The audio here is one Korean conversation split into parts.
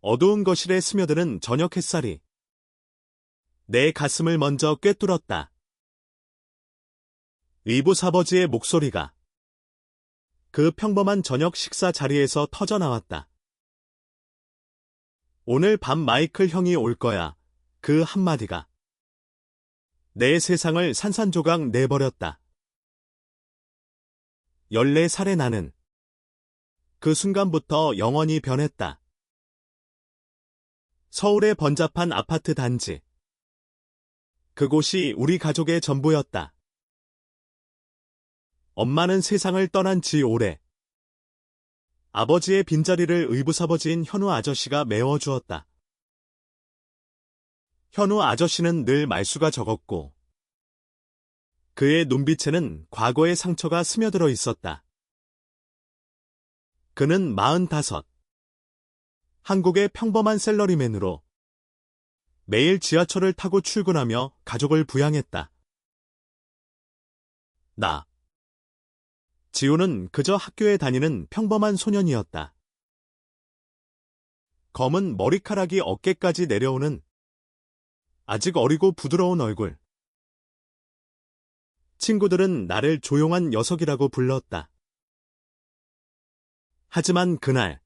어두운 거실에 스며드는 저녁 햇살이 내 가슴을 먼저 꿰뚫었다. 의붓아버지의 목소리가 그 평범한 저녁 식사 자리에서 터져나왔다. 오늘 밤 마이클 형이 올 거야. 그 한마디가 내 세상을 산산조각 내버렸다. 14살의 나는 그 순간부터 영원히 변했다. 서울의 번잡한 아파트 단지. 그곳이 우리 가족의 전부였다. 엄마는 세상을 떠난 지 오래. 아버지의 빈자리를 의붓아버지인 현우 아저씨가 메워주었다. 현우 아저씨는 늘 말수가 적었고 그의 눈빛에는 과거의 상처가 스며들어 있었다. 그는 45. 한국의 평범한 셀러리맨으로 매일 지하철을 타고 출근하며 가족을 부양했다. 나. 지우는 그저 학교에 다니는 평범한 소년이었다. 검은 머리카락이 어깨까지 내려오는 아직 어리고 부드러운 얼굴. 친구들은 나를 조용한 녀석이라고 불렀다. 하지만 그날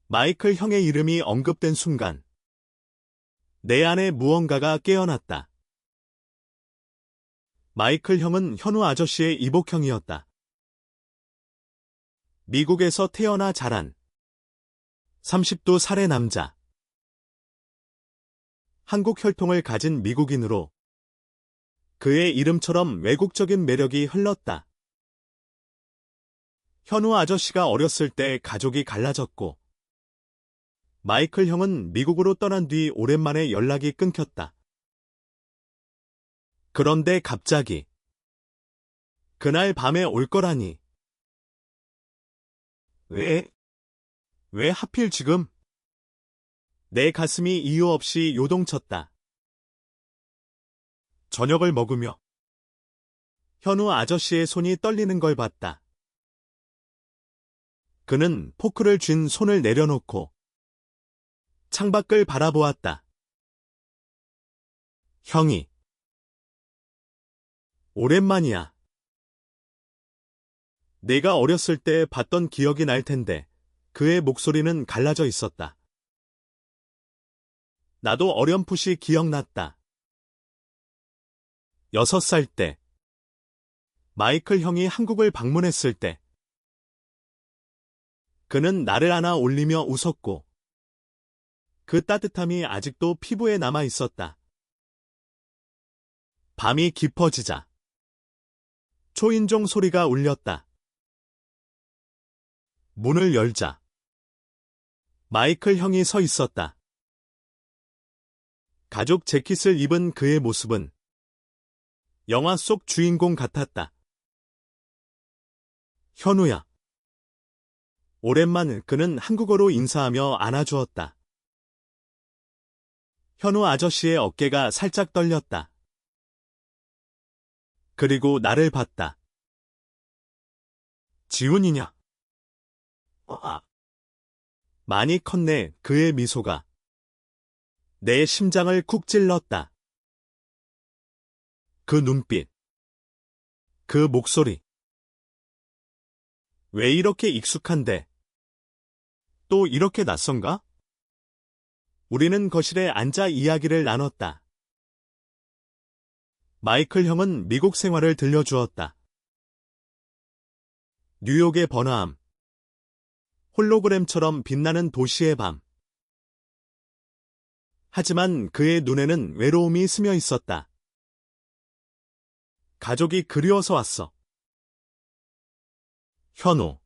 마이클 형의 이름이 언급된 순간 내 안에 무언가가 깨어났다. 마이클 형은 현우 아저씨의 이복형이었다. 미국에서 태어나 자란 30두 남자. 한국 혈통을 가진 미국인으로 그의 이름처럼 외국적인 매력이 흘렀다. 현우 아저씨가 어렸을 때 가족이 갈라졌고 마이클 형은 미국으로 떠난 뒤 오랜만에 연락이 끊겼다. 그런데 갑자기 그날 밤에 올 거라니. 왜 하필 지금? 내 가슴이 이유 없이 요동쳤다. 저녁을 먹으며 현우 아저씨의 손이 떨리는 걸 봤다. 그는 포크를 쥔 손을 내려놓고 창밖을 바라보았다. 형이. 오랜만이야. 내가 어렸을 때 봤던 기억이 날 텐데 그의 목소리는 갈라져 있었다. 나도 어렴풋이 기억났다. 6살 때 마이클 형이 한국을 방문했을 때 그는 나를 안아 올리며 웃었고 그 따뜻함이 아직도 피부에 남아 있었다. 밤이 깊어지자 초인종 소리가 울렸다. 문을 열자 마이클 형이 서 있었다. 가죽 재킷을 입은 그의 모습은 영화 속 주인공 같았다. 현우야. 오랜만 그는 한국어로 인사하며 안아주었다. 현우 아저씨의 어깨가 살짝 떨렸다. 그리고 나를 봤다. 지훈이냐? 많이 컸네. 그의 미소가 내 심장을 쿡 찔렀다. 그 눈빛, 그 목소리. 왜 이렇게 익숙한데? 또 이렇게 낯선가? 우리는 거실에 앉아 이야기를 나눴다. 마이클 형은 미국 생활을 들려주었다. 뉴욕의 번화함, 홀로그램처럼 빛나는 도시의 밤. 하지만 그의 눈에는 외로움이 스며 있었다. 가족이 그리워서 왔어. 현우.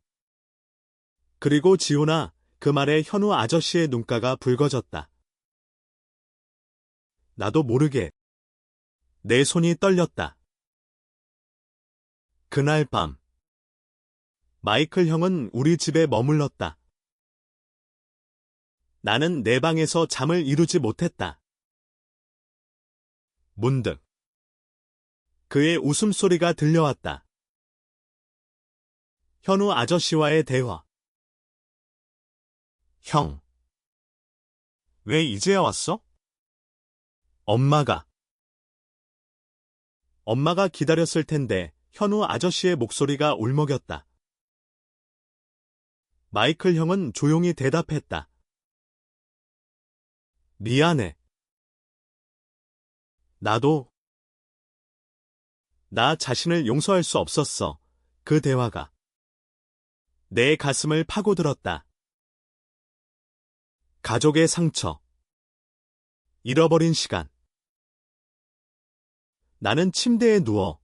그리고 지훈아, 그 말에 현우 아저씨의 눈가가 붉어졌다. 나도 모르게 내 손이 떨렸다. 그날 밤 마이클 형은 우리 집에 머물렀다. 나는 내 방에서 잠을 이루지 못했다. 문득 그의 웃음소리가 들려왔다. 현우 아저씨와의 대화. 형. 왜 이제야 왔어? 엄마가 기다렸을 텐데 현우 아저씨의 목소리가 울먹였다. 마이클 형은 조용히 대답했다. 미안해. 나도 나 자신을 용서할 수 없었어. 그 대화가 내 가슴을 파고들었다. 가족의 상처, 잃어버린 시간. 나는 침대에 누워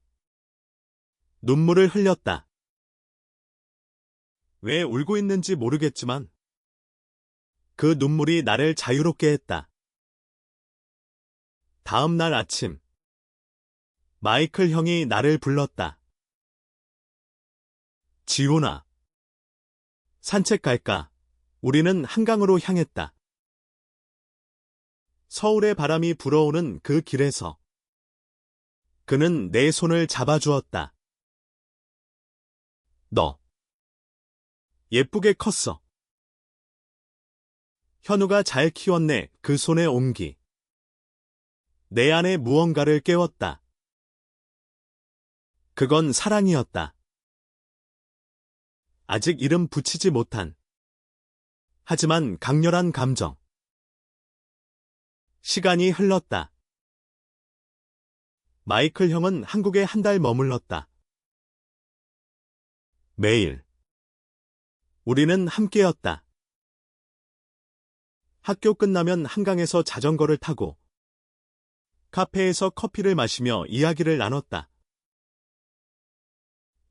눈물을 흘렸다. 왜 울고 있는지 모르겠지만 그 눈물이 나를 자유롭게 했다. 다음 날 아침, 마이클 형이 나를 불렀다. 지훈아, 산책 갈까? 우리는 한강으로 향했다. 서울의 바람이 불어오는 그 길에서 그는 내 손을 잡아주었다. 너, 예쁘게 컸어. 현우가 잘 키웠네. 그 손의 온기. 내 안에 무언가를 깨웠다. 그건 사랑이었다. 아직 이름 붙이지 못한, 하지만 강렬한 감정. 시간이 흘렀다. 마이클 형은 한국에 한 달 머물렀다. 매일 우리는 함께였다. 학교 끝나면 한강에서 자전거를 타고 카페에서 커피를 마시며 이야기를 나눴다.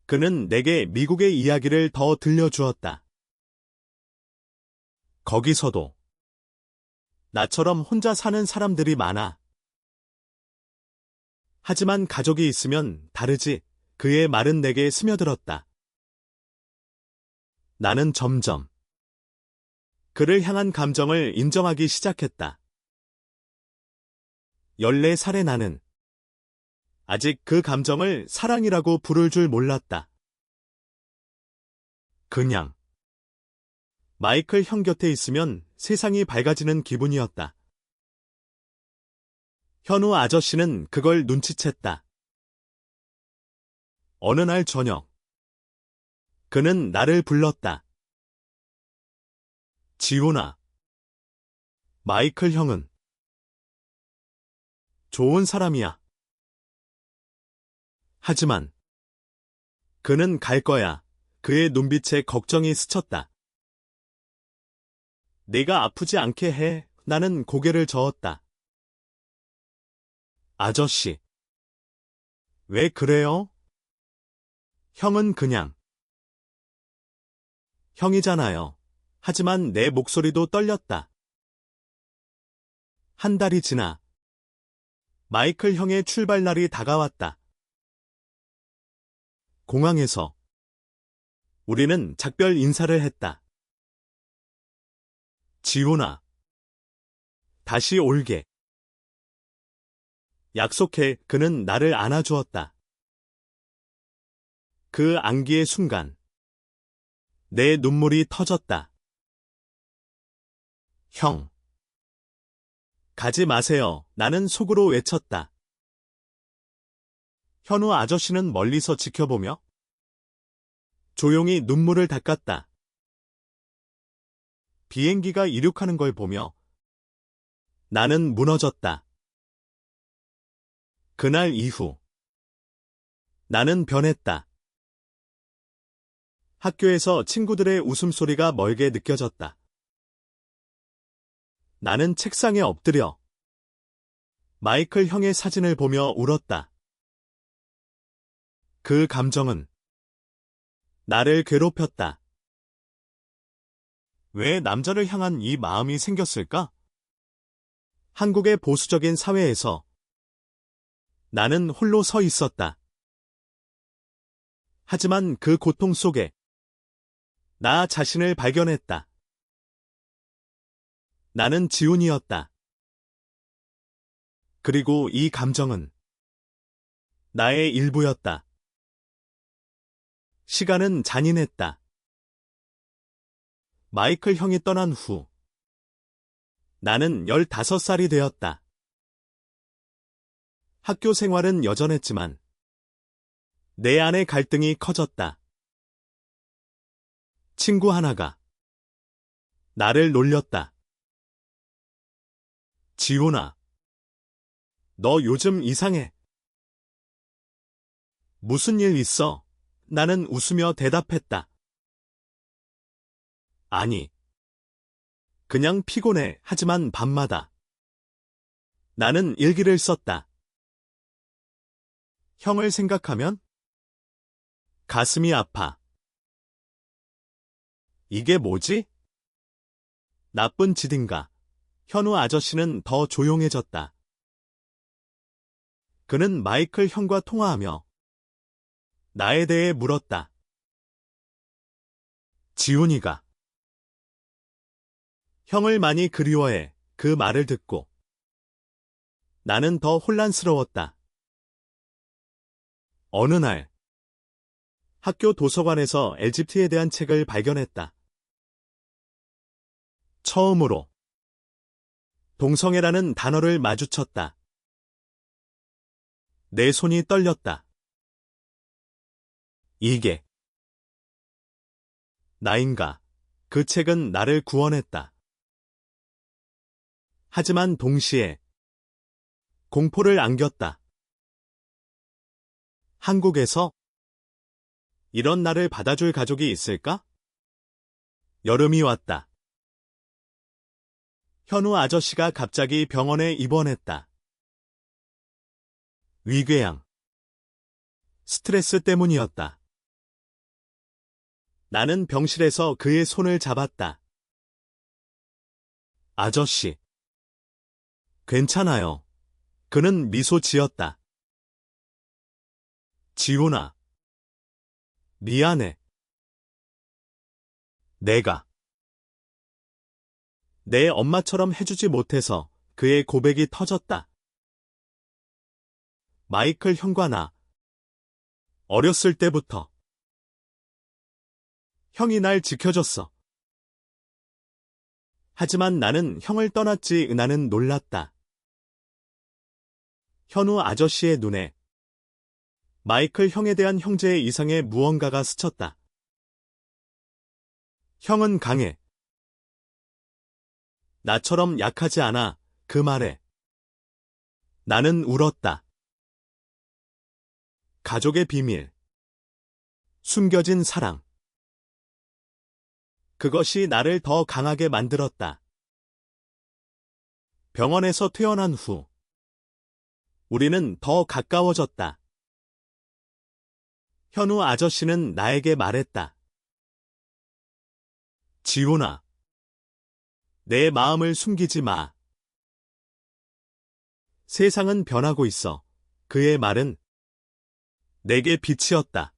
그는 내게 미국의 이야기를 더 들려주었다. 거기서도 나처럼 혼자 사는 사람들이 많아. 하지만 가족이 있으면 다르지. 그의 말은 내게 스며들었다. 나는 점점 그를 향한 감정을 인정하기 시작했다. 14살의 나는 아직 그 감정을 사랑이라고 부를 줄 몰랐다. 그냥 마이클 형 곁에 있으면 세상이 밝아지는 기분이었다. 현우 아저씨는 그걸 눈치챘다. 어느 날 저녁, 그는 나를 불렀다. 지훈아, 마이클 형은 좋은 사람이야. 하지만 그는 갈 거야. 그의 눈빛에 걱정이 스쳤다. 내가 아프지 않게 해. 나는 고개를 저었다. 아저씨, 왜 그래요? 형은 그냥 형이잖아요. 하지만 내 목소리도 떨렸다. 한 달이 지나 마이클 형의 출발날이 다가왔다. 공항에서 우리는 작별 인사를 했다. 지훈아, 다시 올게. 약속해. 그는 나를 안아주었다. 그 안기의 순간 내 눈물이 터졌다. 형, 가지 마세요. 나는 속으로 외쳤다. 현우 아저씨는 멀리서 지켜보며 조용히 눈물을 닦았다. 비행기가 이륙하는 걸 보며 나는 무너졌다. 그날 이후 나는 변했다. 학교에서 친구들의 웃음소리가 멀게 느껴졌다. 나는 책상에 엎드려 마이클 형의 사진을 보며 울었다. 그 감정은 나를 괴롭혔다. 왜 남자를 향한 이 마음이 생겼을까? 한국의 보수적인 사회에서 나는 홀로 서 있었다. 하지만 그 고통 속에 나 자신을 발견했다. 나는 지훈이었다. 그리고 이 감정은 나의 일부였다. 시간은 잔인했다. 마이클 형이 떠난 후 나는 15살이 되었다. 학교 생활은 여전했지만 내 안의 갈등이 커졌다. 친구 하나가 나를 놀렸다. 지훈아, 너 요즘 이상해. 무슨 일 있어? 나는 웃으며 대답했다. 아니, 그냥 피곤해. 하지만 밤마다 나는 일기를 썼다. 형을 생각하면 가슴이 아파. 이게 뭐지? 나쁜 짓인가? 현우 아저씨는 더 조용해졌다. 그는 마이클 형과 통화하며 나에 대해 물었다. 지훈이가 형을 많이 그리워해. 그 말을 듣고 나는 더 혼란스러웠다. 어느 날 학교 도서관에서 에집트에 대한 책을 발견했다. 처음으로 동성애라는 단어를 마주쳤다. 내 손이 떨렸다. 이게 나인가? 그 책은 나를 구원했다. 하지만 동시에 공포를 안겼다. 한국에서 이런 나를 받아줄 가족이 있을까? 여름이 왔다. 현우 아저씨가 갑자기 병원에 입원했다. 위궤양. 스트레스 때문이었다. 나는 병실에서 그의 손을 잡았다. 아저씨. 괜찮아요. 그는 미소 지었다. 지훈아. 미안해. 내가 내 엄마처럼 해주지 못해서 그의 고백이 터졌다. 마이클 형과 나. 어렸을 때부터 형이 날 지켜줬어. 하지만 나는 형을 떠났지. 나는 놀랐다. 현우 아저씨의 눈에 마이클 형에 대한 형제의 이상의 무언가가 스쳤다. 형은 강해. 나처럼 약하지 않아. 그 말에 나는 울었다. 가족의 비밀. 숨겨진 사랑. 그것이 나를 더 강하게 만들었다. 병원에서 퇴원한 후 우리는 더 가까워졌다. 현우 아저씨는 나에게 말했다. 지훈아, 내 마음을 숨기지 마. 세상은 변하고 있어. 그의 말은 내게 빛이었다.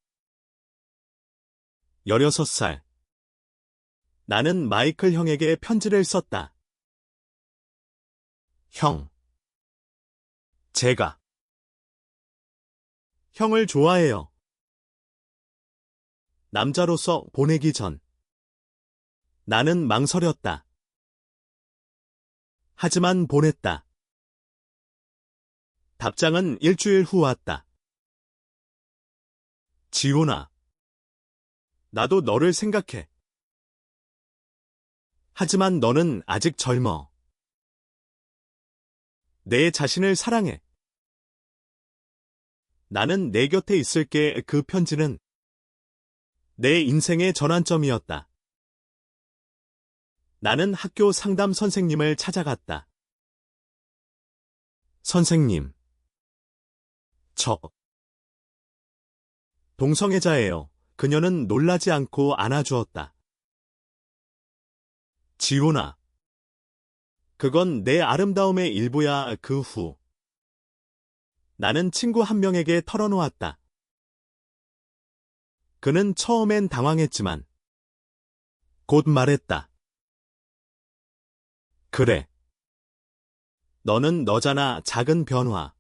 16살. 나는 마이클 형에게 편지를 썼다. 형. 제가 형을 좋아해요. 남자로서 보내기 전 나는 망설였다. 하지만 보냈다. 답장은 일주일 후 왔다. 지훈아, 나도 너를 생각해. 하지만 너는 아직 젊어. 내 자신을 사랑해. 나는 내 곁에 있을게. 그 편지는 내 인생의 전환점이었다. 나는 학교 상담 선생님을 찾아갔다. 선생님, 저 동성애자예요. 그녀는 놀라지 않고 안아주었다. 지훈아, 그건 내 아름다움의 일부야. 그 후 나는 친구 한 명에게 털어놓았다. 그는 처음엔 당황했지만 곧 말했다. 그래. 너는 너잖아. 작은 변화.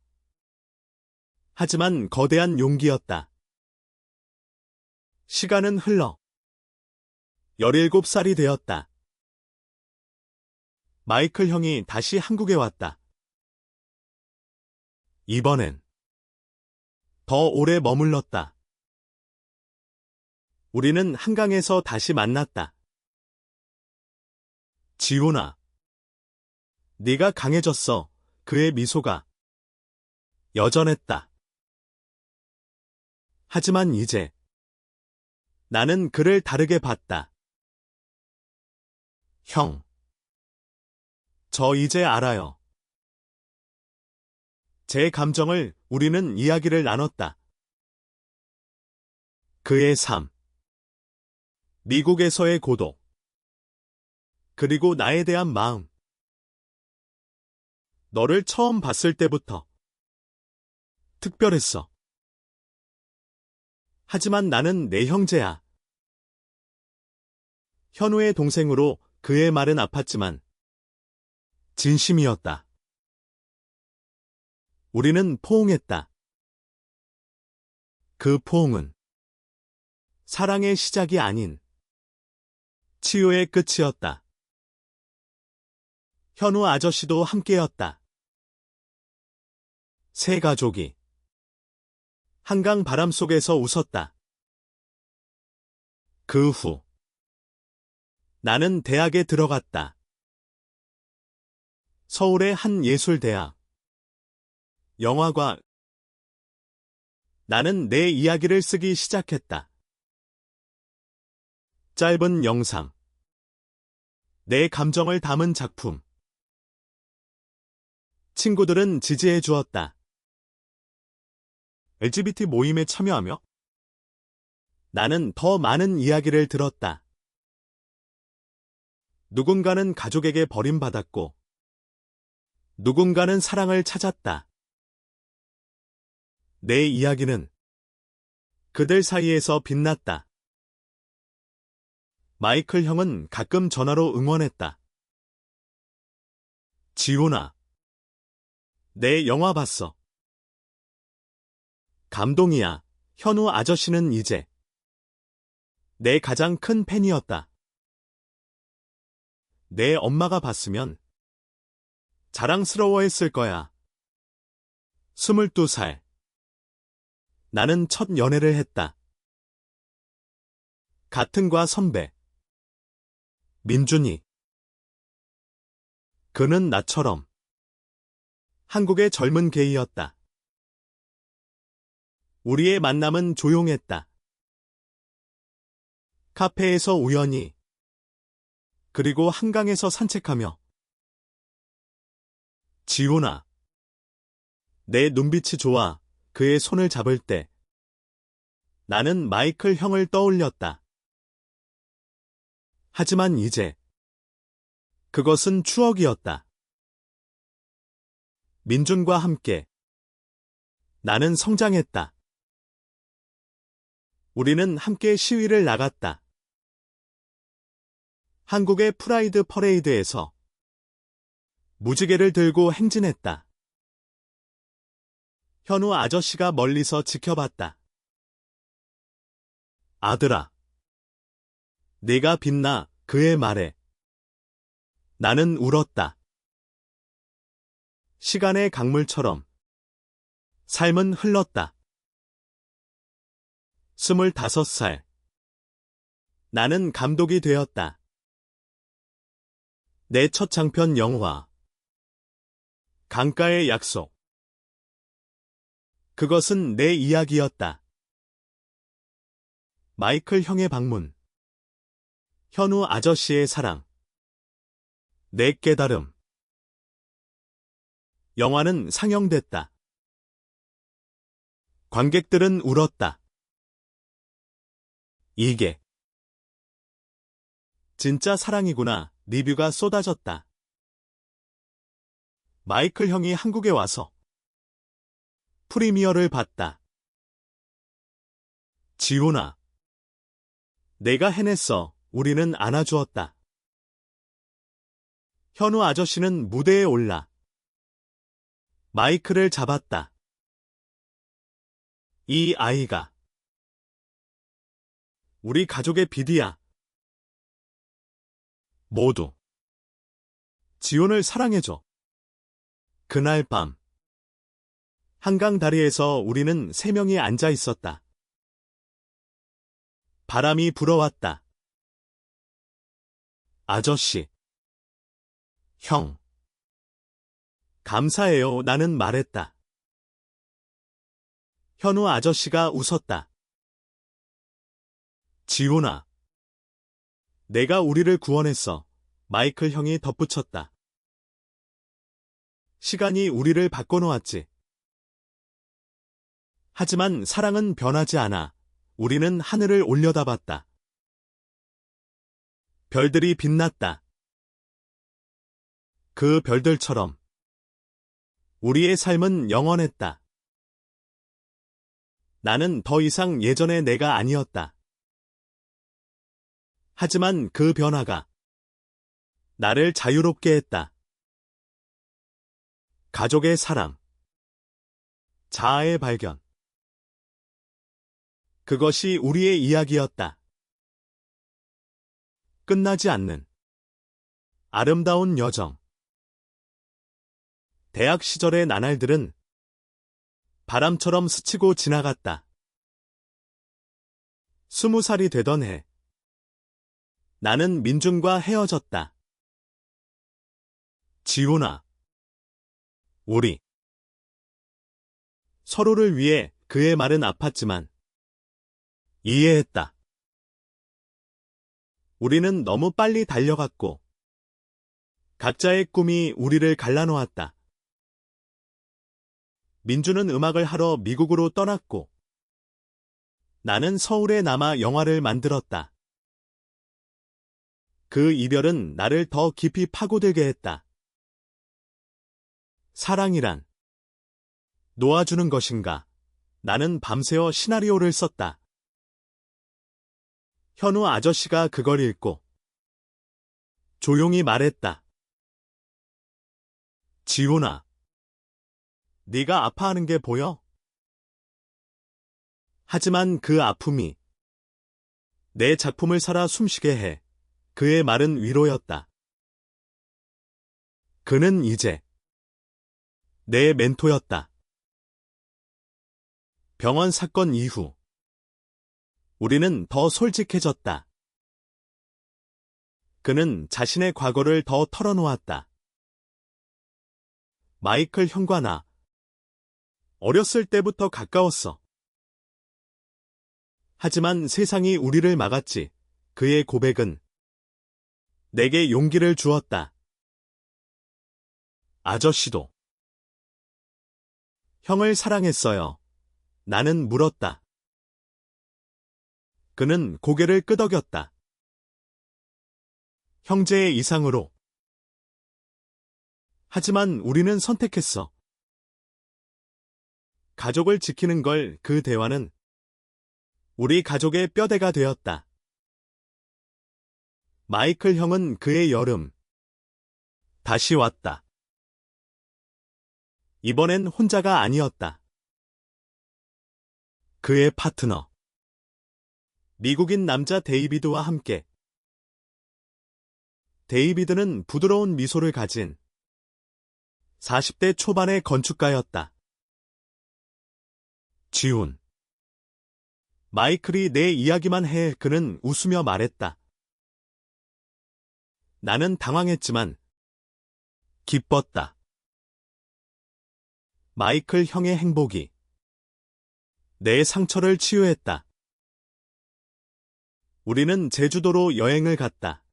하지만 거대한 용기였다. 시간은 흘러 17살이 되었다. 마이클 형이 다시 한국에 왔다. 이번엔 더 오래 머물렀다. 우리는 한강에서 다시 만났다. 지훈아, 네가 강해졌어. 그의 미소가 여전했다. 하지만 이제 나는 그를 다르게 봤다. 형, 저 이제 알아요. 제 감정을 우리는 이야기를 나눴다. 그의 삶, 미국에서의 고독, 그리고 나에 대한 마음. 너를 처음 봤을 때부터 특별했어. 하지만 나는 내 형제야. 현우의 동생으로 그의 말은 아팠지만 진심이었다. 우리는 포옹했다. 그 포옹은 사랑의 시작이 아닌 치유의 끝이었다. 현우 아저씨도 함께였다. 세 가족이 한강 바람 속에서 웃었다. 그 후 나는 대학에 들어갔다. 서울의 한 예술대학. 영화과. 나는 내 이야기를 쓰기 시작했다. 짧은 영상. 내 감정을 담은 작품. 친구들은 지지해 주었다. LGBT 모임에 참여하며 나는 더 많은 이야기를 들었다. 누군가는 가족에게 버림받았고, 누군가는 사랑을 찾았다. 내 이야기는 그들 사이에서 빛났다. 마이클 형은 가끔 전화로 응원했다. 지훈아, 내 영화 봤어. 감동이야. 현우 아저씨는 이제 내 가장 큰 팬이었다. 내 엄마가 봤으면 자랑스러워했을 거야. 22살. 나는 첫 연애를 했다. 같은 과 선배. 민준이. 그는 나처럼 한국의 젊은 게이였다. 우리의 만남은 조용했다. 카페에서 우연히, 그리고 한강에서 산책하며. 지훈아, 내 눈빛이 좋아. 그의 손을 잡을 때 나는 마이클 형을 떠올렸다. 하지만 이제 그것은 추억이었다. 민준과 함께 나는 성장했다. 우리는 함께 시위를 나갔다. 한국의 프라이드 퍼레이드에서 무지개를 들고 행진했다. 현우 아저씨가 멀리서 지켜봤다. 아들아, 네가 빛나. 그의 말에 나는 울었다. 시간의 강물처럼 삶은 흘렀다. 25살. 나는 감독이 되었다. 내 첫 장편 영화. 강가의 약속. 그것은 내 이야기였다. 마이클 형의 방문. 현우 아저씨의 사랑. 내 깨달음. 영화는 상영됐다. 관객들은 울었다. 이게 진짜 사랑이구나. 리뷰가 쏟아졌다. 마이클 형이 한국에 와서 프리미어를 봤다. 지훈아, 내가 해냈어. 우리는 안아주었다. 현우 아저씨는 무대에 올라 마이크를 잡았다. 이 아이가 우리 가족의 빛이야. 모두 지훈을 사랑해줘. 그날 밤, 한강 다리에서 우리는 세 명이 앉아 있었다. 바람이 불어왔다. 아저씨. 형. 감사해요. 나는 말했다. 현우 아저씨가 웃었다. 지훈아. 내가 우리를 구원했어. 마이클 형이 덧붙였다. 시간이 우리를 바꿔놓았지. 하지만 사랑은 변하지 않아. 우리는 하늘을 올려다봤다. 별들이 빛났다. 그 별들처럼 우리의 삶은 영원했다. 나는 더 이상 예전의 내가 아니었다. 하지만 그 변화가 나를 자유롭게 했다. 가족의 사랑, 자아의 발견. 그것이 우리의 이야기였다. 끝나지 않는 아름다운 여정. 대학 시절의 나날들은 바람처럼 스치고 지나갔다. 20살이 되던 해, 나는 민준과 헤어졌다. 지훈아, 우리 서로를 위해 그의 말은 아팠지만 이해했다. 우리는 너무 빨리 달려갔고 각자의 꿈이 우리를 갈라놓았다. 민주는 음악을 하러 미국으로 떠났고 나는 서울에 남아 영화를 만들었다. 그 이별은 나를 더 깊이 파고들게 했다. 사랑이란 놓아주는 것인가? 나는 밤새워 시나리오를 썼다. 현우 아저씨가 그걸 읽고 조용히 말했다. 지훈아, 네가 아파하는 게 보여? 하지만 그 아픔이 내 작품을 살아 숨쉬게 해. 그의 말은 위로였다. 그는 이제 내 멘토였다. 병원 사건 이후 우리는 더 솔직해졌다. 그는 자신의 과거를 더 털어놓았다. 마이클 형과 나 어렸을 때부터 가까웠어. 하지만 세상이 우리를 막았지. 그의 고백은 내게 용기를 주었다. 아저씨도 형을 사랑했어요. 나는 물었다. 그는 고개를 끄덕였다. 형제의 이상으로. 하지만 우리는 선택했어. 가족을 지키는 걸. 그 대화는 우리 가족의 뼈대가 되었다. 마이클 형은 그의 여름 다시 왔다. 이번엔 혼자가 아니었다. 그의 파트너 미국인 남자 데이비드와 함께. 데이비드는 부드러운 미소를 가진 40대 초반의 건축가였다. 지훈. 마이클이 내 이야기만 해. 그는 웃으며 말했다. 나는 당황했지만 기뻤다. 마이클 형의 행복이 내 상처를 치유했다. 우리는 제주도로 여행을 갔다.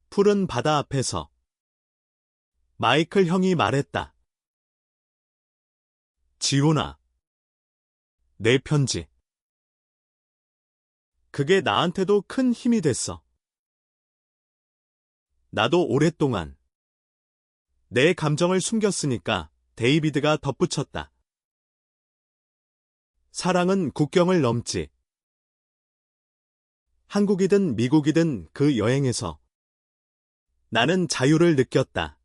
푸른 바다 앞에서 마이클 형이 말했다. 지훈아, 내 편지. 그게 나한테도 큰 힘이 됐어. 나도 오랫동안 내 감정을 숨겼으니까. 데이비드가 덧붙였다. 사랑은 국경을 넘지. 한국이든 미국이든 그 여행에서 나는 자유를 느꼈다.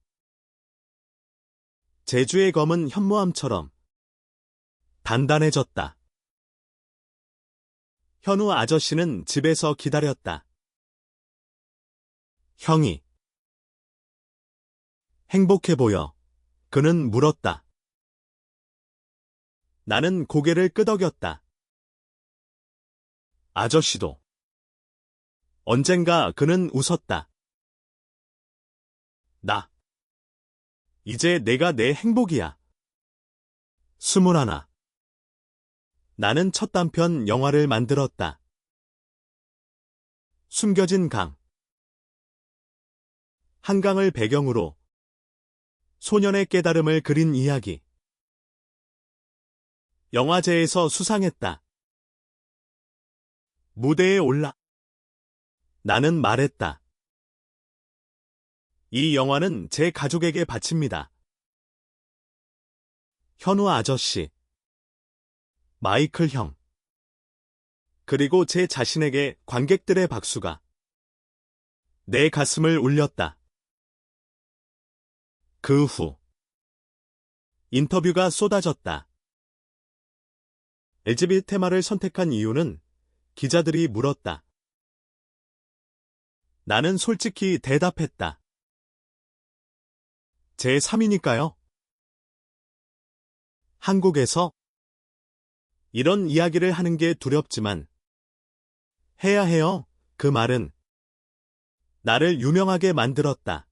제주의 검은 현무암처럼 단단해졌다. 현우 아저씨는 집에서 기다렸다. 형이 행복해 보여. 그는 물었다. 나는 고개를 끄덕였다. 아저씨도. 언젠가 그는 웃었다. 이제 내가 내 행복이야. 21. 나는 첫 단편 영화를 만들었다. 숨겨진 강. 한강을 배경으로 소년의 깨달음을 그린 이야기. 영화제에서 수상했다. 무대에 올라. 나는 말했다. 이 영화는 제 가족에게 바칩니다. 현우 아저씨, 마이클 형, 그리고 제 자신에게 관객들의 박수가 내 가슴을 울렸다. 그 후 인터뷰가 쏟아졌다. LGBT 테마를 선택한 이유는 기자들이 물었다. 나는 솔직히 대답했다. 제 3위니까요. 한국에서 이런 이야기를 하는 게 두렵지만 해야 해요. 그 말은 나를 유명하게 만들었다.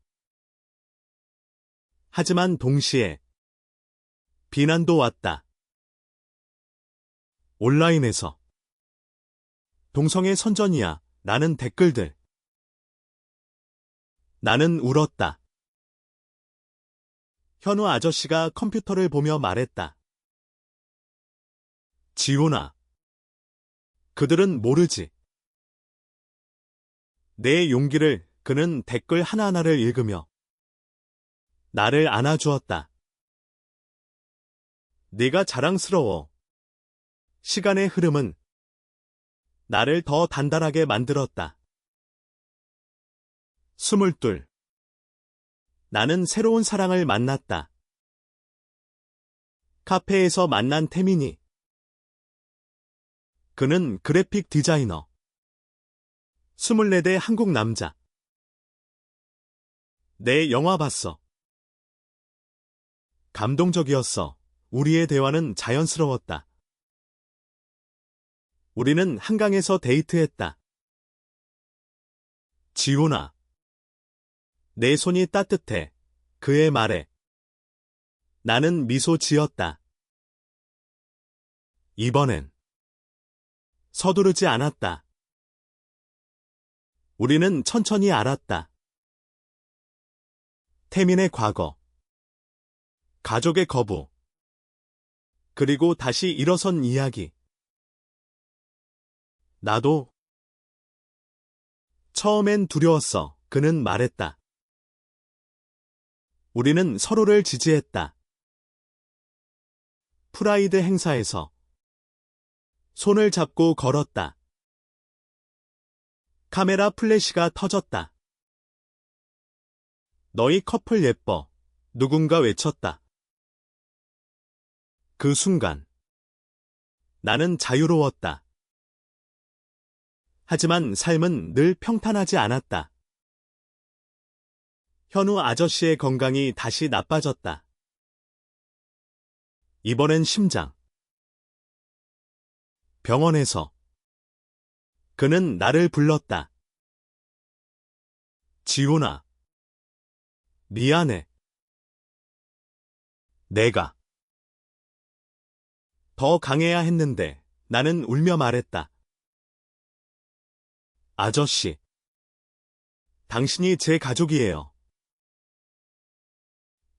하지만 동시에 비난도 왔다. 온라인에서 동성애 선전이야 라는 댓글들. 나는 울었다. 현우 아저씨가 컴퓨터를 보며 말했다. 지훈아, 그들은 모르지. 내 용기를 그는 댓글 하나하나를 읽으며 나를 안아주었다. 네가 자랑스러워. 시간의 흐름은 나를 더 단단하게 만들었다. 22. 나는 새로운 사랑을 만났다. 카페에서 만난 태민이. 그는 그래픽 디자이너. 24대 한국 남자. 내 영화 봤어. 감동적이었어. 우리의 대화는 자연스러웠다. 우리는 한강에서 데이트했다. 지훈아. 내 손이 따뜻해. 그의 말에 나는 미소 지었다. 이번엔 서두르지 않았다. 우리는 천천히 알았다. 태민의 과거, 가족의 거부, 그리고 다시 일어선 이야기. 나도 처음엔 두려웠어. 그는 말했다. 우리는 서로를 지지했다. 프라이드 행사에서 손을 잡고 걸었다. 카메라 플래시가 터졌다. 너희 커플 예뻐. 누군가 외쳤다. 그 순간 나는 자유로웠다. 하지만 삶은 늘 평탄하지 않았다. 현우 아저씨의 건강이 다시 나빠졌다. 이번엔 심장. 병원에서 그는 나를 불렀다. 지훈아. 미안해. 내가 더 강해야 했는데 나는 울며 말했다. 아저씨. 당신이 제 가족이에요.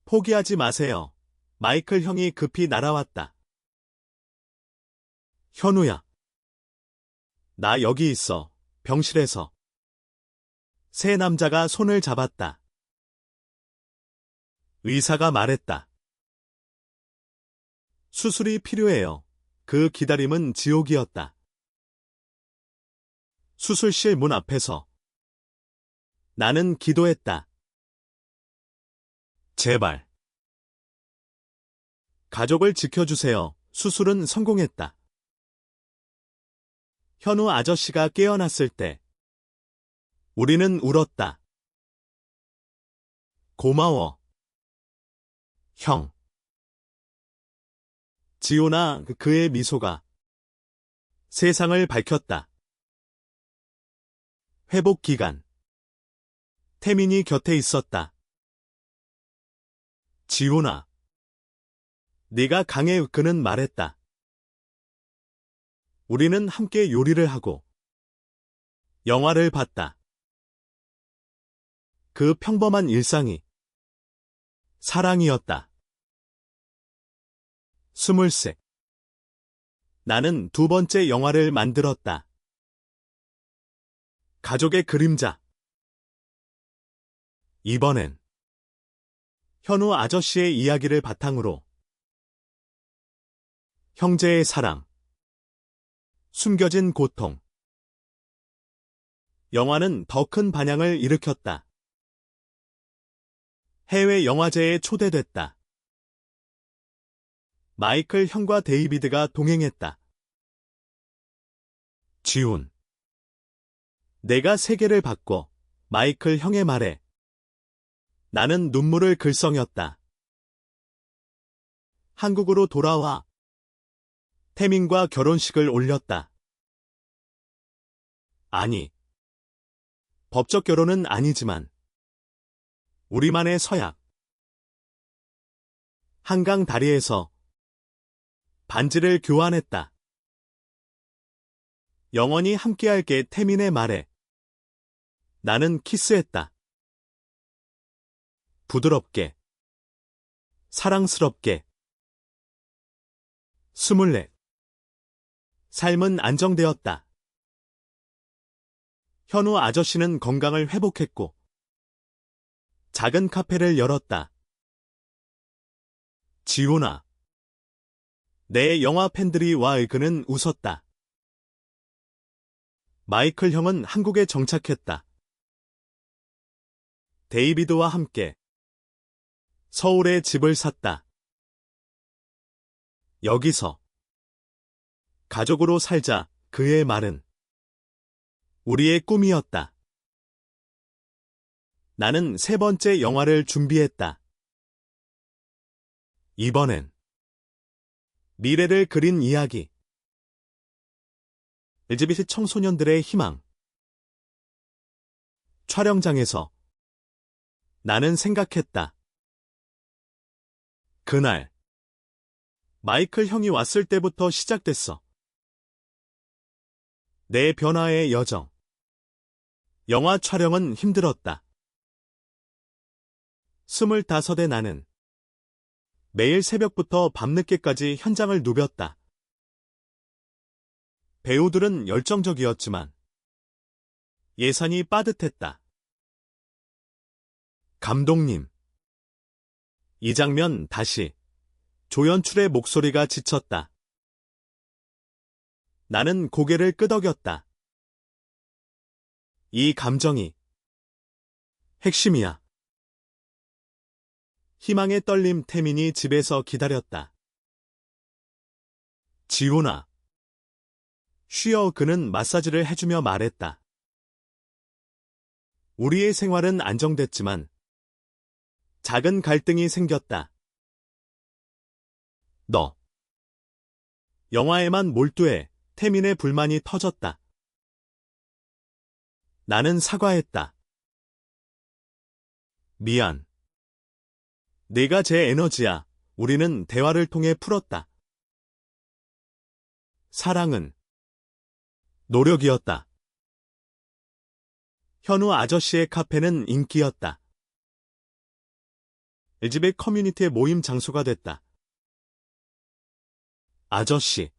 포기하지 마세요. 마이클 형이 급히 날아왔다. 현우야. 나 여기 있어. 병실에서. 세 남자가 손을 잡았다. 의사가 말했다. 수술이 필요해요. 그 기다림은 지옥이었다. 수술실 문 앞에서 나는 기도했다. 제발. 가족을 지켜주세요. 수술은 성공했다. 현우 아저씨가 깨어났을 때 우리는 울었다. 고마워. 형. 지호나 그의 미소가 세상을 밝혔다. 회복 기간. 태민이 곁에 있었다. 지호나. 네가 강해. 그는 말했다. 우리는 함께 요리를 하고 영화를 봤다. 그 평범한 일상이 사랑이었다. 23. 나는 두 번째 영화를 만들었다. 가족의 그림자. 이번엔 현우 아저씨의 이야기를 바탕으로 형제의 사랑, 숨겨진 고통. 영화는 더 큰 반향을 일으켰다. 해외 영화제에 초대됐다. 마이클 형과 데이비드가 동행했다. 지훈. 내가 세계를 바꿔. 마이클 형의 말에 나는 눈물을 글썽였다. 한국으로 돌아와. 태민과 결혼식을 올렸다. 아니. 법적 결혼은 아니지만 우리만의 서약. 한강 다리에서 반지를 교환했다. 영원히 함께할게. 태민의 말에 나는 키스했다. 부드럽게, 사랑스럽게. 24. 삶은 안정되었다. 현우 아저씨는 건강을 회복했고 작은 카페를 열었다. 지훈아. 내 영화 팬들이 와. 그는 웃었다. 마이클 형은 한국에 정착했다. 데이비드와 함께 서울에 집을 샀다. 여기서 가족으로 살자. 그의 말은 우리의 꿈이었다. 나는 세 번째 영화를 준비했다. 이번엔 미래를 그린 이야기. LGBT 청소년들의 희망. 촬영장에서 나는 생각했다. 그날 마이클 형이 왔을 때부터 시작됐어. 내 변화의 여정. 영화 촬영은 힘들었다. 25의 나는 매일 새벽부터 밤늦게까지 현장을 누볐다. 배우들은 열정적이었지만 예산이 빠듯했다. 감독님. 이 장면 다시. 조연출의 목소리가 지쳤다. 나는 고개를 끄덕였다. 이 감정이 핵심이야. 희망의 떨림. 태민이 집에서 기다렸다. 지훈아. 쉬어. 그는 마사지를 해주며 말했다. 우리의 생활은 안정됐지만 작은 갈등이 생겼다. 너. 영화에만 몰두해. 태민의 불만이 터졌다. 나는 사과했다. 미안. 네가 제 에너지야. 우리는 대화를 통해 풀었다. 사랑은 노력이었다. 현우 아저씨의 카페는 인기였다. LGBT 커뮤니티의 모임 장소가 됐다. 아저씨.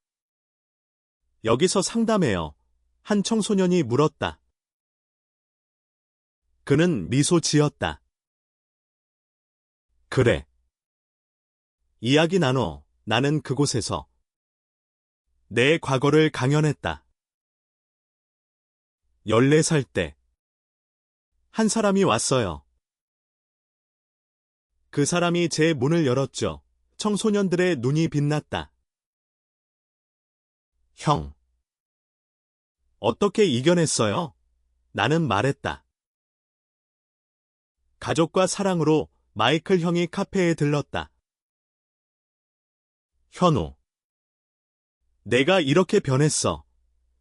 여기서 상담해요. 한 청소년이 물었다. 그는 미소 지었다. 그래. 이야기 나눠. 나는 그곳에서 내 과거를 강연했다. 14살 때 한 사람이 왔어요. 그 사람이 제 문을 열었죠. 청소년들의 눈이 빛났다. 형. 어떻게 이겨냈어요? 나는 말했다. 가족과 사랑으로. 마이클 형이 카페에 들렀다. 현우. 내가 이렇게 변했어.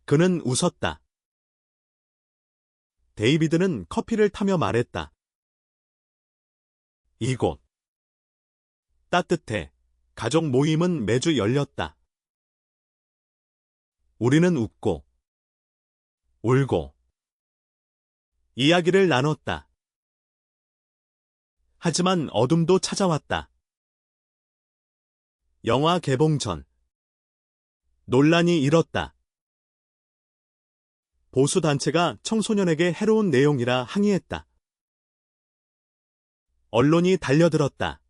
그는 웃었다. 데이비드는 커피를 타며 말했다. 이곳. 따뜻해. 가족 모임은 매주 열렸다. 우리는 웃고, 울고, 이야기를 나눴다. 하지만 어둠도 찾아왔다. 영화 개봉 전 논란이 일었다. 보수단체가 청소년에게 해로운 내용이라 항의했다. 언론이 달려들었다.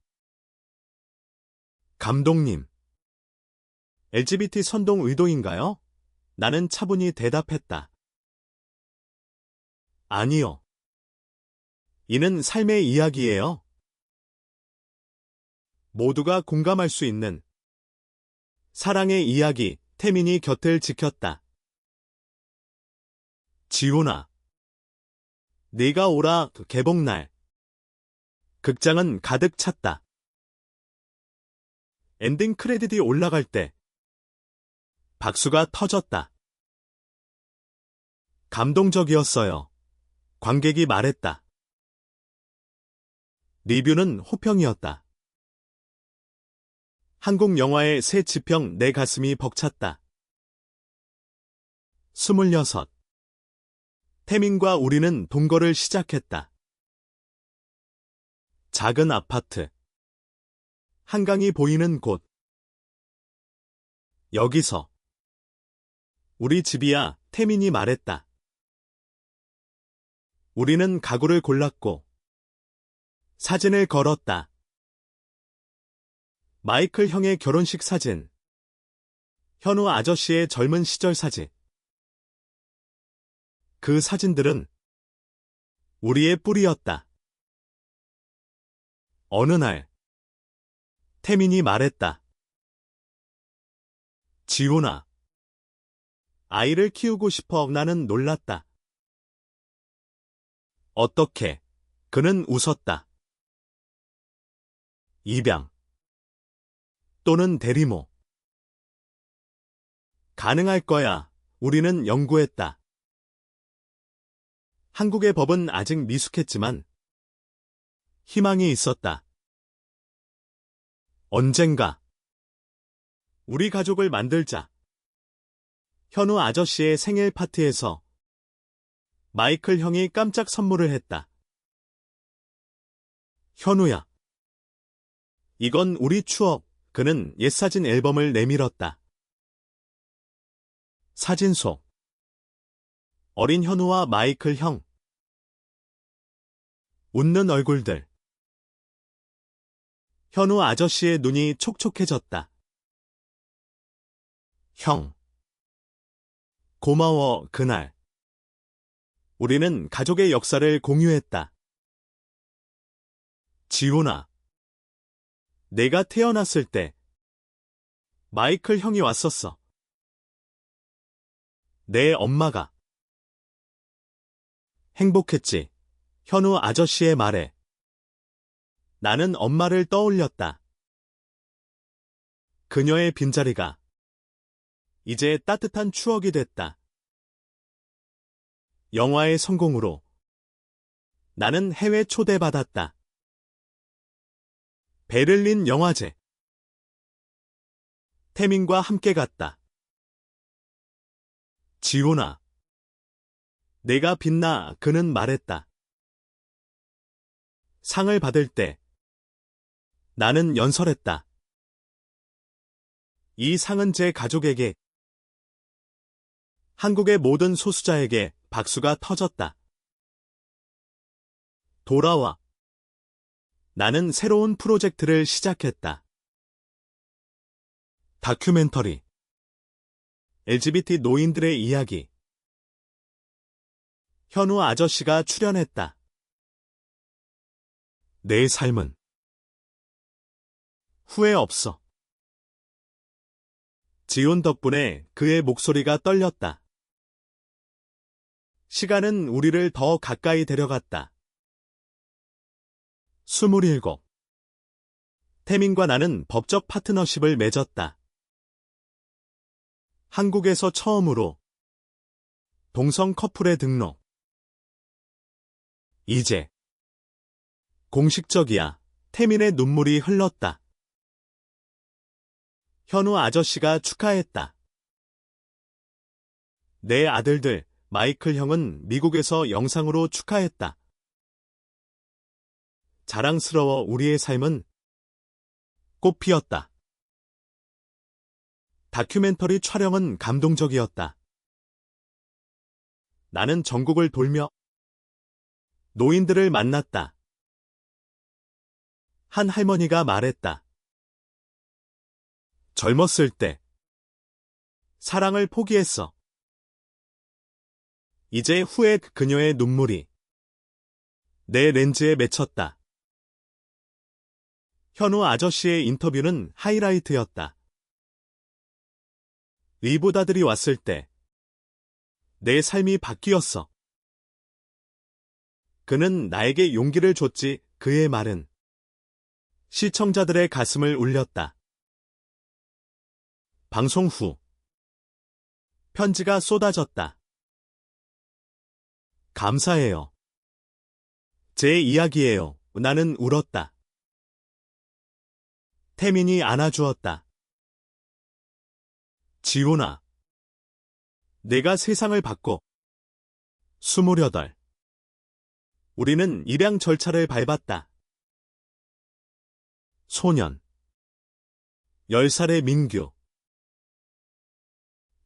감독님, LGBT 선동 의도인가요? 나는 차분히 대답했다. 아니요. 이는 삶의 이야기예요. 모두가 공감할 수 있는 사랑의 이야기. 태민이 곁을 지켰다. 지훈아, 네가 오라. 개봉날. 극장은 가득 찼다. 엔딩 크레딧이 올라갈 때 박수가 터졌다. 감동적이었어요. 관객이 말했다. 리뷰는 호평이었다. 한국 영화의 새 지평. 내 가슴이 벅찼다. 26. 태민과 우리는 동거를 시작했다. 작은 아파트. 한강이 보이는 곳. 여기서. 우리 집이야. 태민이 말했다. 우리는 가구를 골랐고 사진을 걸었다. 마이클 형의 결혼식 사진. 현우 아저씨의 젊은 시절 사진. 그 사진들은 우리의 뿌리였다. 어느 날 태민이 말했다. 지훈아, 아이를 키우고 싶어. 나는 놀랐다. 어떻게? 그는 웃었다. 입양 또는 대리모. 가능할 거야. 우리는 연구했다. 한국의 법은 아직 미숙했지만 희망이 있었다. 언젠가 우리 가족을 만들자. 현우 아저씨의 생일 파티에서 마이클 형이 깜짝 선물을 했다. 현우야, 이건 우리 추억. 그는 옛사진 앨범을 내밀었다. 사진 속 어린 현우와 마이클 형. 웃는 얼굴들. 현우 아저씨의 눈이 촉촉해졌다. 형. 고마워. 그날 우리는 가족의 역사를 공유했다. 지훈아, 내가 태어났을 때 마이클 형이 왔었어. 내 엄마가 행복했지. 현우 아저씨의 말에 나는 엄마를 떠올렸다. 그녀의 빈자리가 이제 따뜻한 추억이 됐다. 영화의 성공으로 나는 해외 초대받았다. 베를린 영화제. 태민과 함께 갔다. 지훈아, 내가 빛나. 그는 말했다. 상을 받을 때 나는 연설했다. 이 상은 제 가족에게, 한국의 모든 소수자에게. 박수가 터졌다. 돌아와. 나는 새로운 프로젝트를 시작했다. 다큐멘터리. LGBT 노인들의 이야기. 현우 아저씨가 출연했다. 내 삶은 후회 없어. 지훈 덕분에 그의 목소리가 떨렸다. 시간은 우리를 더 가까이 데려갔다. 27. 태민과 나는 법적 파트너십을 맺었다. 한국에서 처음으로 동성 커플의 등록. 이제 공식적이야. 태민의 눈물이 흘렀다. 현우 아저씨가 축하했다. 내 아들들, 마이클 형은 미국에서 영상으로 축하했다. 자랑스러워. 우리의 삶은 꽃 피었다. 다큐멘터리 촬영은 감동적이었다. 나는 전국을 돌며 노인들을 만났다. 한 할머니가 말했다. 젊었을 때 사랑을 포기했어. 이제 후에 그녀의 눈물이 내 렌즈에 맺혔다. 현우 아저씨의 인터뷰는 하이라이트였다. 의보다들이 왔을 때 내 삶이 바뀌었어. 그는 나에게 용기를 줬지. 그의 말은 시청자들의 가슴을 울렸다. 방송 후 편지가 쏟아졌다. 감사해요. 제 이야기예요. 나는 울었다. 태민이 안아주었다. 지훈아, 내가 세상을 바꿔. 28. 우리는 입양 절차를 밟았다. 소년. 10살의 민규.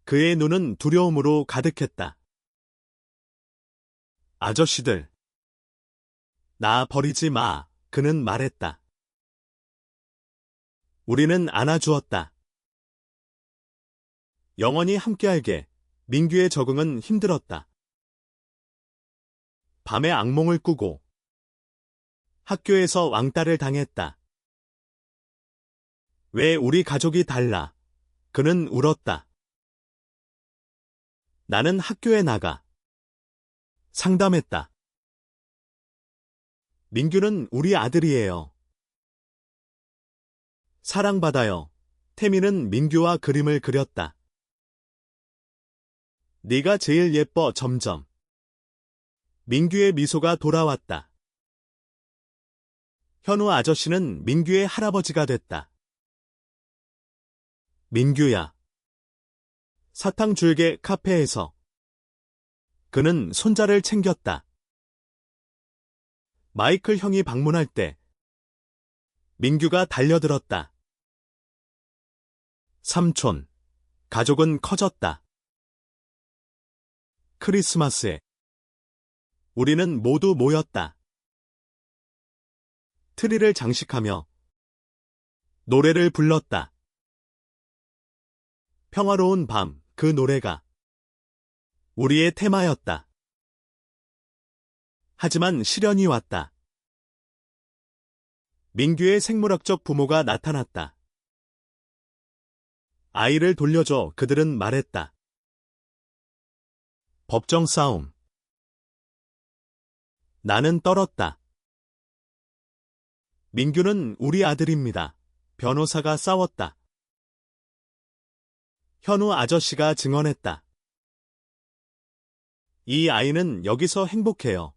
그의 눈은 두려움으로 가득했다. 아저씨들, 나 버리지 마. 그는 말했다. 우리는 안아주었다. 영원히 함께할게. 민규의 적응은 힘들었다. 밤에 악몽을 꾸고 학교에서 왕따를 당했다. 왜 우리 가족이 달라? 그는 울었다. 나는 학교에 나가 상담했다. 민규는 우리 아들이에요. 사랑받아요. 태민은 민규와 그림을 그렸다. 네가 제일 예뻐. 점점. 민규의 미소가 돌아왔다. 현우 아저씨는 민규의 할아버지가 됐다. 민규야. 사탕줄개 카페에서 그는 손자를 챙겼다. 마이클 형이 방문할 때 민규가 달려들었다. 삼촌, 가족은 커졌다. 크리스마스에 우리는 모두 모였다. 트리를 장식하며 노래를 불렀다. 평화로운 밤, 그 노래가 우리의 테마였다. 하지만 시련이 왔다. 민규의 생물학적 부모가 나타났다. 아이를 돌려줘. 그들은 말했다. 법정 싸움. 나는 떨었다. 민규는 우리 아들입니다. 변호사가 싸웠다. 현우 아저씨가 증언했다. 이 아이는 여기서 행복해요.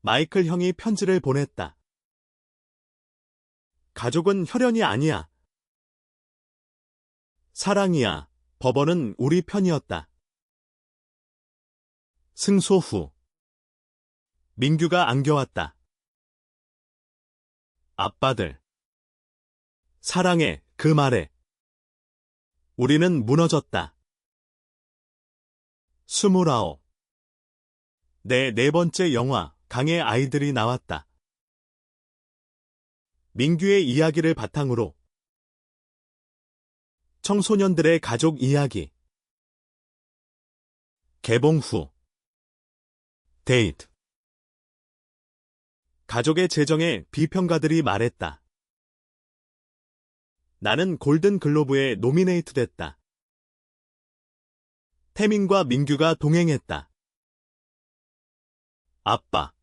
마이클 형이 편지를 보냈다. 가족은 혈연이 아니야. 사랑이야. 법원은 우리 편이었다. 승소 후 민규가 안겨왔다. 아빠들. 사랑해. 그 말에 우리는 무너졌다. 29. 내 네 번째 영화 강의 아이들이 나왔다. 민규의 이야기를 바탕으로 청소년들의 가족 이야기. 개봉 후 데이트. 가족의 재정에 비평가들이 말했다. 나는 골든 글로브에 노미네이트 됐다. 태민과 민규가 동행했다. 아빠.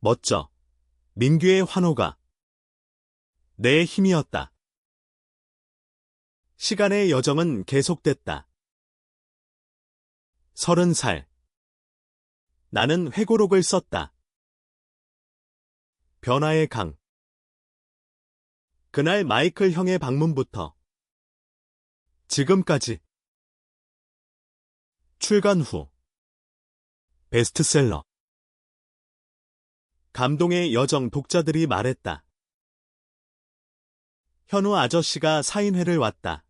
멋져. 민규의 환호가 내 힘이었다. 시간의 여정은 계속됐다. 30살. 나는 회고록을 썼다. 변화의 강. 그날 마이클 형의 방문부터 지금까지 출간 후 베스트셀러. 감동의 여정. 독자들이 말했다. 현우 아저씨가 사인회를 왔다.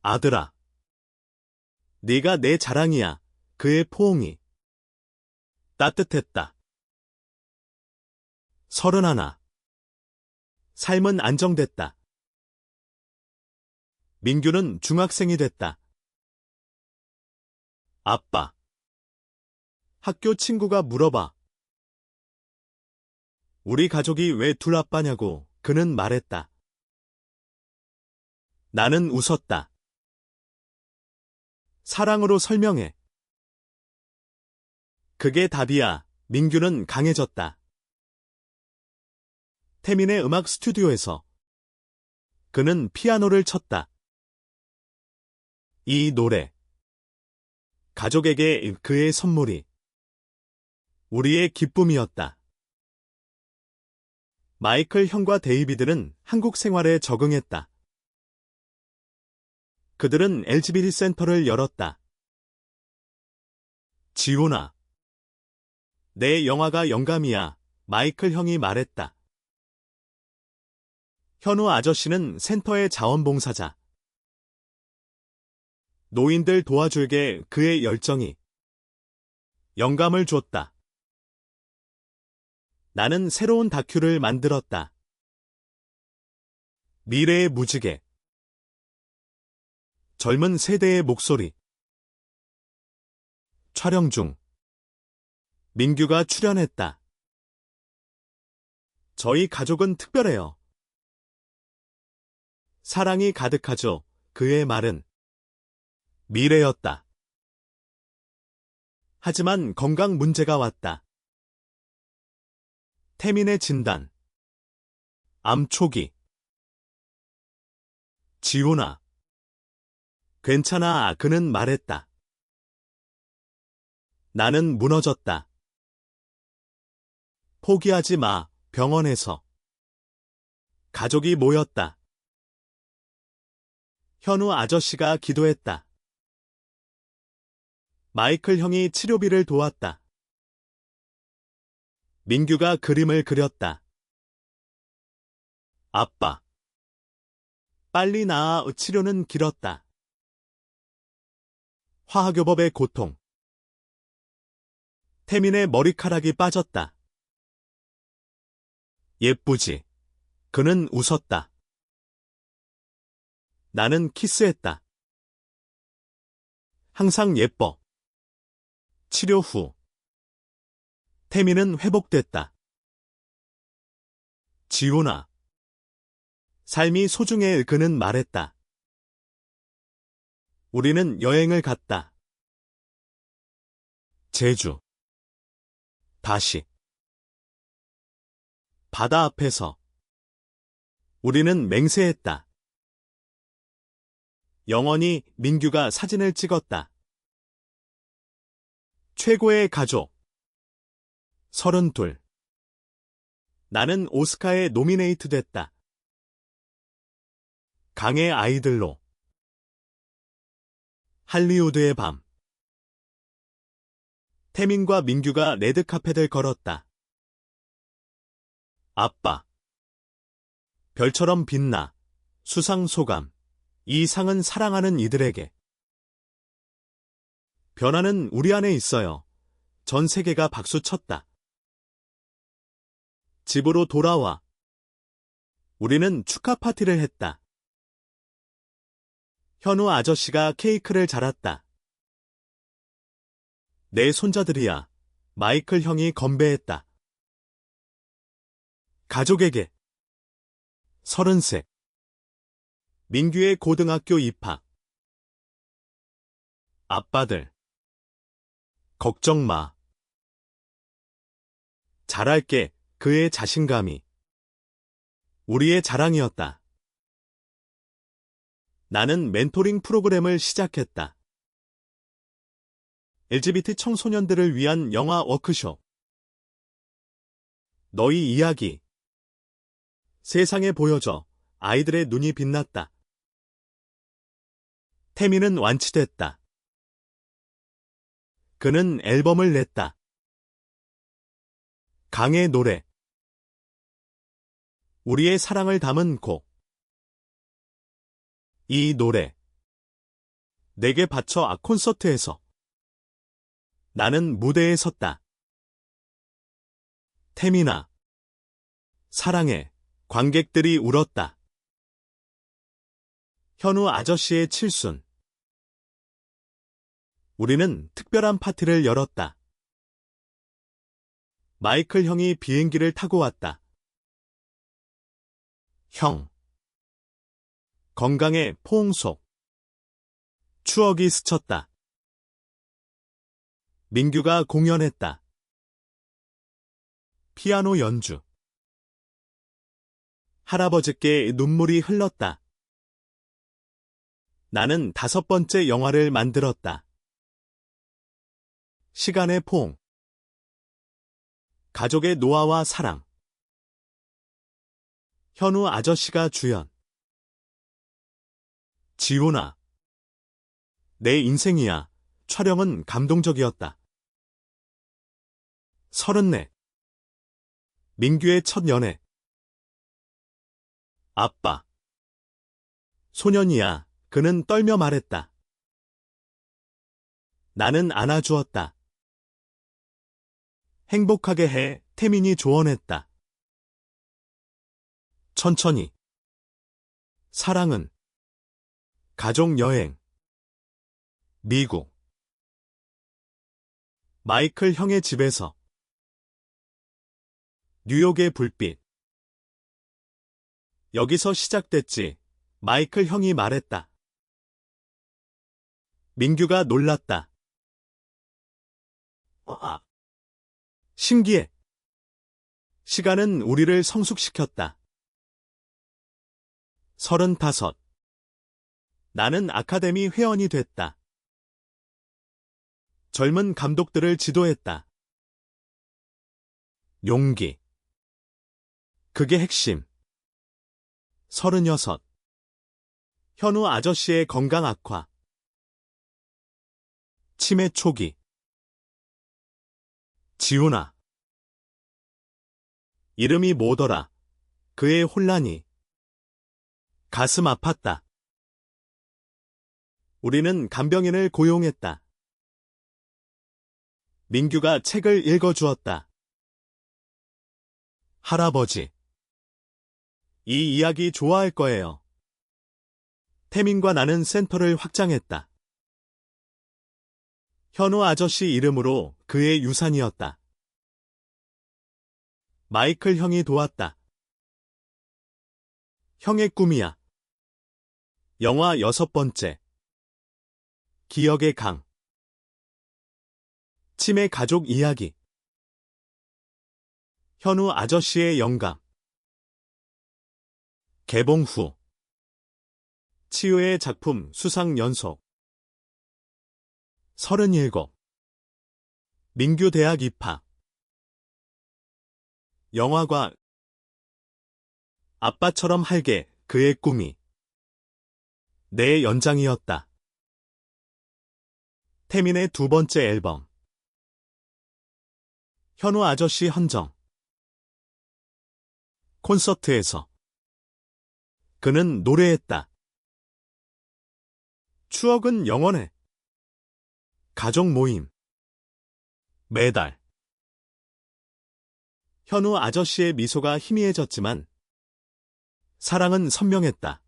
아들아, 네가 내 자랑이야. 그의 포옹이 따뜻했다. 31. 삶은 안정됐다. 민규는 중학생이 됐다. 아빠. 학교 친구가 물어봐. 우리 가족이 왜 둘 아빠냐고 그는 말했다. 나는 웃었다. 사랑으로 설명해. 그게 답이야. 민규는 강해졌다. 태민의 음악 스튜디오에서 그는 피아노를 쳤다. 이 노래. 가족에게 그의 선물이 우리의 기쁨이었다. 마이클 형과 데이비드는 한국 생활에 적응했다. 그들은 LGBT 센터를 열었다. 지훈아. 내 영화가 영감이야. 마이클 형이 말했다. 현우 아저씨는 센터의 자원봉사자. 노인들 도와줄게 그의 열정이 영감을 줬다. 나는 새로운 다큐를 만들었다. 미래의 무지개. 젊은 세대의 목소리. 촬영 중. 민규가 출연했다. 저희 가족은 특별해요. 사랑이 가득하죠. 그의 말은 미래였다. 하지만 건강 문제가 왔다. 태민의 진단. 암 초기. 지훈아. 괜찮아. 그는 말했다. 나는 무너졌다. 포기하지 마. 병원에서. 가족이 모였다. 현우 아저씨가 기도했다. 마이클 형이 치료비를 도왔다. 민규가 그림을 그렸다. 아빠. 빨리 나아. 치료는 길었다. 화학요법의 고통. 태민의 머리카락이 빠졌다. 예쁘지. 그는 웃었다. 나는 키스했다. 항상 예뻐. 치료 후. 태민은 회복됐다. 지훈아. 삶이 소중해. 그는 말했다. 우리는 여행을 갔다. 제주. 다시. 바다 앞에서. 우리는 맹세했다. 영원히. 민규가 사진을 찍었다. 최고의 가족. 32. 나는 오스카에 노미네이트 됐다. 강의 아이들로. 할리우드의 밤. 태민과 민규가 레드카펫을 걸었다. 아빠. 별처럼 빛나. 수상 소감. 이 상은 사랑하는 이들에게. 변화는 우리 안에 있어요. 전 세계가 박수쳤다. 집으로 돌아와. 우리는 축하 파티를 했다. 현우 아저씨가 케이크를 잘랐다. 내 손자들이야. 마이클 형이 건배했다. 가족에게. 30세. 민규의 고등학교 입학. 아빠들. 걱정 마. 잘할게. 그의 자신감이 우리의 자랑이었다. 나는 멘토링 프로그램을 시작했다. LGBT 청소년들을 위한 영화 워크숍. 너희 이야기. 세상에 보여줘. 아이들의 눈이 빛났다. 태민은 완치됐다. 그는 앨범을 냈다. 강의 노래. 우리의 사랑을 담은 곡. 이 노래. 내게 바쳐 콘서트에서. 나는 무대에 섰다. 태민아. 사랑해. 관객들이 울었다. 현우 아저씨의 칠순. 우리는 특별한 파티를 열었다. 마이클 형이 비행기를 타고 왔다. 형. 건강에 포옹 속. 추억이 스쳤다. 민규가 공연했다. 피아노 연주. 할아버지께 눈물이 흘렀다. 나는 5번째 영화를 만들었다. 시간의 포옹. 가족의 노화와 사랑. 현우 아저씨가 주연. 지훈아. 내 인생이야. 촬영은 감동적이었다. 34. 민규의 첫 연애. 아빠. 소년이야. 그는 떨며 말했다. 나는 안아주었다. 행복하게 해. 태민이 조언했다. 천천히. 사랑은 가족 여행. 미국. 마이클 형의 집에서. 뉴욕의 불빛. 여기서 시작됐지. 마이클 형이 말했다. 민규가 놀랐다. 신기해. 시간은 우리를 성숙시켰다. 35. 나는 아카데미 회원이 됐다. 젊은 감독들을 지도했다. 용기. 그게 핵심. 36. 현우 아저씨의 건강 악화. 치매 초기. 지훈아. 이름이 뭐더라. 그의 혼란이. 가슴 아팠다. 우리는 간병인을 고용했다. 민규가 책을 읽어주었다. 할아버지. 이 이야기 좋아할 거예요. 태민과 나는 센터를 확장했다. 현우 아저씨 이름으로 그의 유산이었다. 마이클 형이 도왔다. 형의 꿈이야. 영화 6번째. 기억의 강. 치매 가족 이야기. 현우 아저씨의 영감. 개봉 후. 치유의 작품 수상 연속. 37. 민규 대학 입학. 영화과. 아빠처럼 할게. 그의 꿈이. 내 연장이었다. 태민의 2번째 앨범. 현우 아저씨 헌정. 콘서트에서. 그는 노래했다. 추억은 영원해. 가족 모임. 매달. 현우 아저씨의 미소가 희미해졌지만 사랑은 선명했다.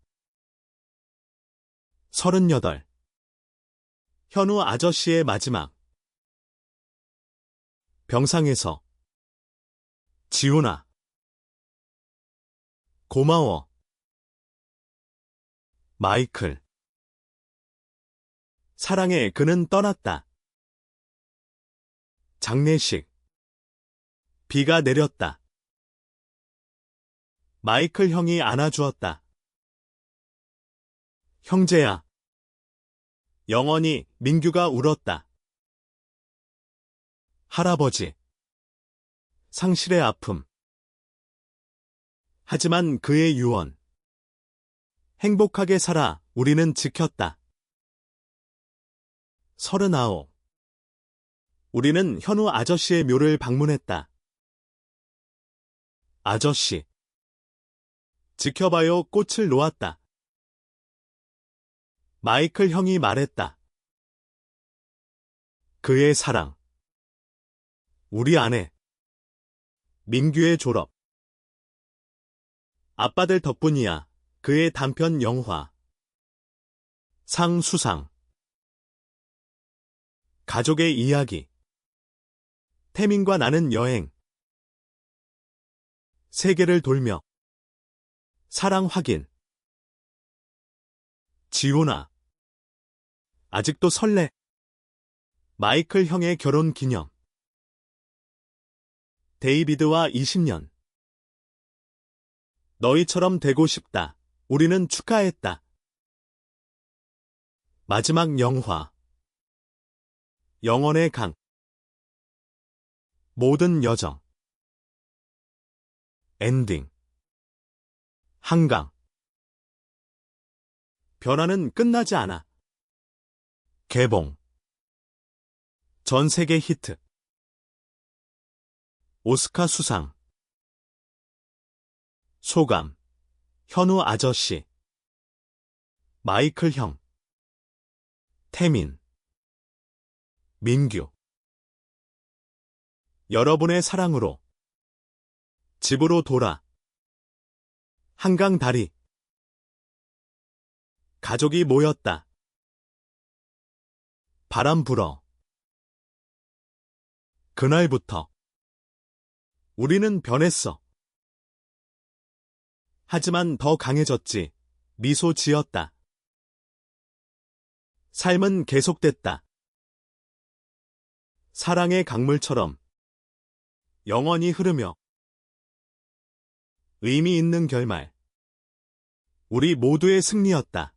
38. 현우 아저씨의 마지막. 병상에서. 지훈아. 고마워. 마이클. 사랑해. 그는 떠났다. 장례식. 비가 내렸다. 마이클 형이 안아주었다. 형제야. 영원히 민규가 울었다. 할아버지. 상실의 아픔. 하지만 그의 유언. 행복하게 살아 우리는 지켰다. 39. 우리는 현우 아저씨의 묘를 방문했다. 아저씨. 지켜봐요. 꽃을 놓았다. 마이클 형이 말했다. 그의 사랑. 우리 아내. 민규의 졸업. 아빠들 덕분이야. 그의 단편 영화. 상 수상. 가족의 이야기. 태민과 나는 여행. 세계를 돌며. 사랑 확인. 지훈아. 아직도 설레. 마이클 형의 결혼 기념. 데이비드와 20년. 너희처럼 되고 싶다. 우리는 축하했다. 마지막 영화. 영원의 강. 모든 여정. 엔딩. 한강. 변화는 끝나지 않아. 개봉. 전 세계 히트. 오스카 수상. 소감. 현우 아저씨. 마이클 형. 태민. 민규. 여러분의 사랑으로. 집으로 돌아. 한강 다리. 가족이 모였다. 바람 불어. 그날부터. 우리는 변했어. 하지만 더 강해졌지. 미소 지었다. 삶은 계속됐다. 사랑의 강물처럼 영원히 흐르며 의미 있는 결말. 우리 모두의 승리였다.